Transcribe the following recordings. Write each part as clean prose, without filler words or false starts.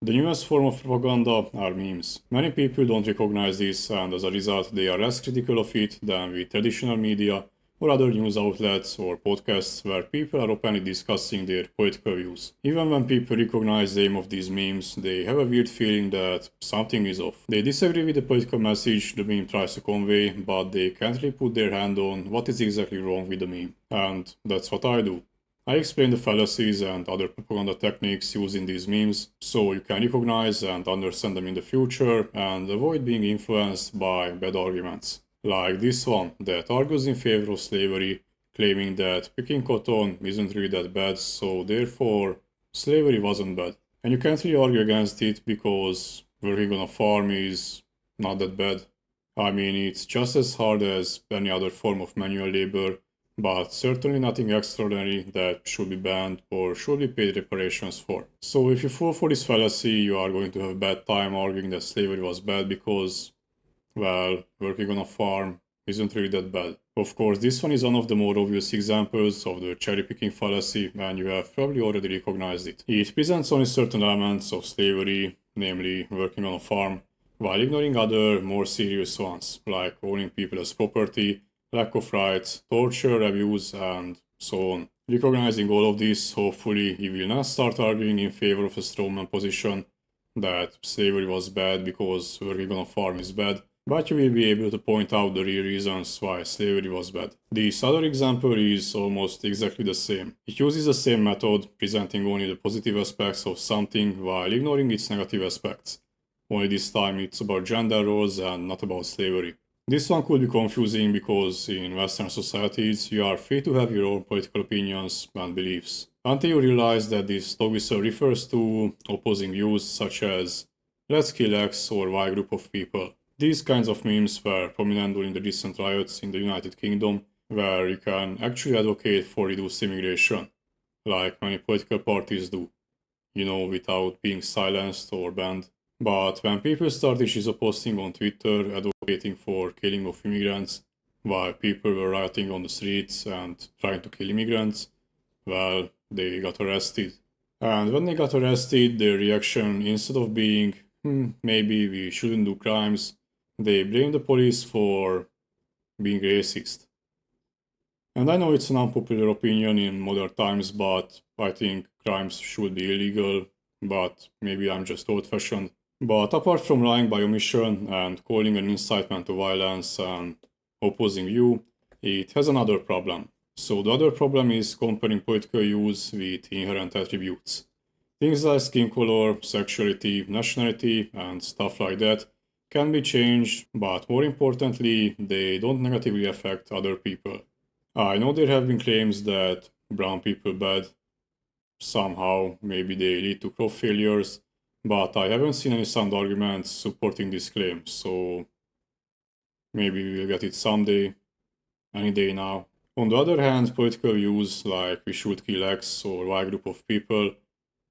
The newest form of propaganda are memes. Many people don't recognize this, and as a result, they are less critical of it than with traditional media or other news outlets or podcasts where people are openly discussing their political views. Even when people recognize the aim of these memes, they have a weird feeling that something is off. They disagree with the political message the meme tries to convey, but they can't really put their hand on what is exactly wrong with the meme. And that's what I do. I explain the fallacies and other propaganda techniques used in these memes so you can recognize and understand them in the future and avoid being influenced by bad arguments. Like this one that argues in favor of slavery, claiming that picking cotton isn't really that bad, so therefore slavery wasn't bad. And you can't really argue against it because working on a farm is not that bad. I mean, it's just as hard as any other form of manual labor, but certainly nothing extraordinary that should be banned or should be paid reparations for. So if you fall for this fallacy, you are going to have a bad time arguing that slavery was bad because, well, working on a farm isn't really that bad. Of course, this one is one of the more obvious examples of the cherry-picking fallacy, and you have probably already recognized it. It presents only certain elements of slavery, namely working on a farm, while ignoring other, more serious ones, like owning people as property, lack of rights, torture, abuse, and so on. Recognizing all of this, hopefully, you will not start arguing in favor of a strawman position that slavery was bad because working on a farm is bad, but you will be able to point out the real reasons why slavery was bad. This other example is almost exactly the same. It uses the same method, presenting only the positive aspects of something while ignoring its negative aspects. Only this time it's about gender roles and not about slavery. This one could be confusing because in Western societies you are free to have your own political opinions and beliefs. Until you realize that this dog whistle refers to opposing views such as let's kill X or Y group of people. These kinds of memes were prominent during the recent riots in the United Kingdom, where you can actually advocate for reduced immigration, like many political parties do, without being silenced or banned. But when people started posting on Twitter advocating for killing of immigrants, while people were rioting on the streets and trying to kill immigrants, well, they got arrested. And when they got arrested, their reaction, instead of being, maybe we shouldn't do crimes, they blamed the police for being racist. And I know it's an unpopular opinion in modern times, but I think crimes should be illegal, but maybe I'm just old fashioned. But apart from lying by omission and calling an incitement to violence and opposing view, it has another problem. So the other problem is comparing political views with inherent attributes. Things like skin color, sexuality, nationality, and stuff like that can be changed, but more importantly, they don't negatively affect other people. I know there have been claims that brown people bad, somehow maybe they lead to crop failures, but I haven't seen any sound arguments supporting this claim, so maybe we'll get it someday, any day now. On the other hand, political views like we should kill X or Y group of people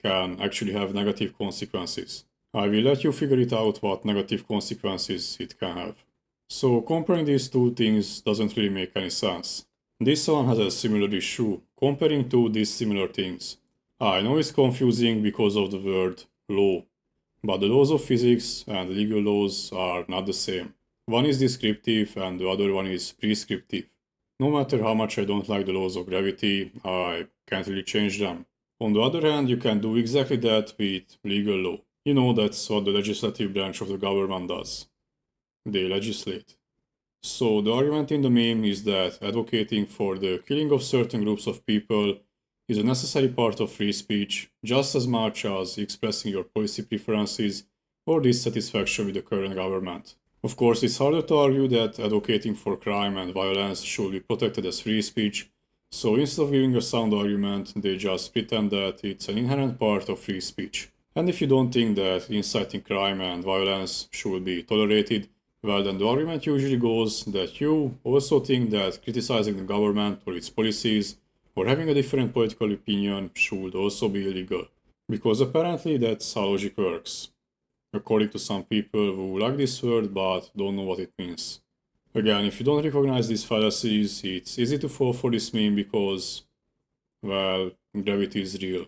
can actually have negative consequences. I will let you figure it out what negative consequences it can have. So comparing these two things doesn't really make any sense. This one has a similar issue, comparing two dissimilar things. I know it's confusing because of the word law, but the laws of physics and legal laws are not the same. One is descriptive and the other one is prescriptive. No matter how much I don't like the laws of gravity, I can't really change them. On the other hand, you can do exactly that with legal law. That's what the legislative branch of the government does. They legislate. So the argument in the meme is that advocating for the killing of certain groups of people is a necessary part of free speech, just as much as expressing your policy preferences or dissatisfaction with the current government. Of course, it's harder to argue that advocating for crime and violence should be protected as free speech, so instead of giving a sound argument, they just pretend that it's an inherent part of free speech. And if you don't think that inciting crime and violence should be tolerated, well, then the argument usually goes that you also think that criticizing the government or its policies or having a different political opinion should also be illegal. Because apparently that's how logic works, according to some people who like this word but don't know what it means. Again, if you don't recognize these fallacies, it's easy to fall for this meme because, well, gravity is real.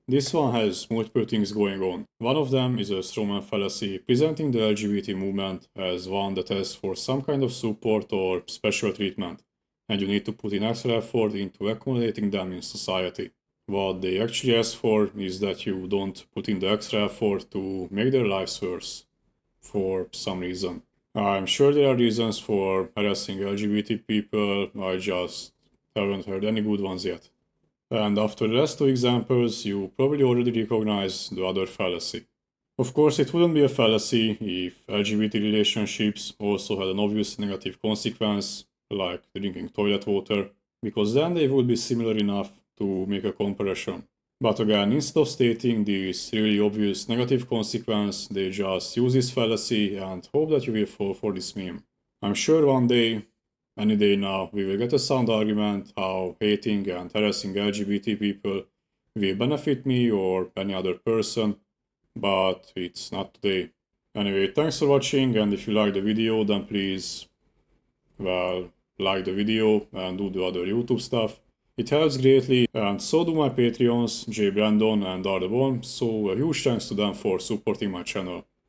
This one has multiple things going on. One of them is a strawman fallacy, presenting the LGBT movement as one that asks for some kind of support or special treatment, and you need to put in extra effort into accommodating them in society. What they actually ask for is that you don't put in the extra effort to make their lives worse, for some reason. I'm sure there are reasons for harassing LGBT people, I just haven't heard any good ones yet. And after the last two examples, you probably already recognize the other fallacy. Of course, it wouldn't be a fallacy if LGBT relationships also had an obvious negative consequence, like drinking toilet water, because then they would be similar enough to make a comparison. But again, instead of stating this really obvious negative consequence, they just use this fallacy and hope that you will fall for this meme. I'm sure one day, any day now, we will get a sound argument how hating and harassing LGBT people will benefit me or any other person, but it's not today. Anyway, thanks for watching, and if you like the video, then please, well, like the video and do the other YouTube stuff. It helps greatly, and so do my Patreons, J. Brandon and Ardebon, so a huge thanks to them for supporting my channel.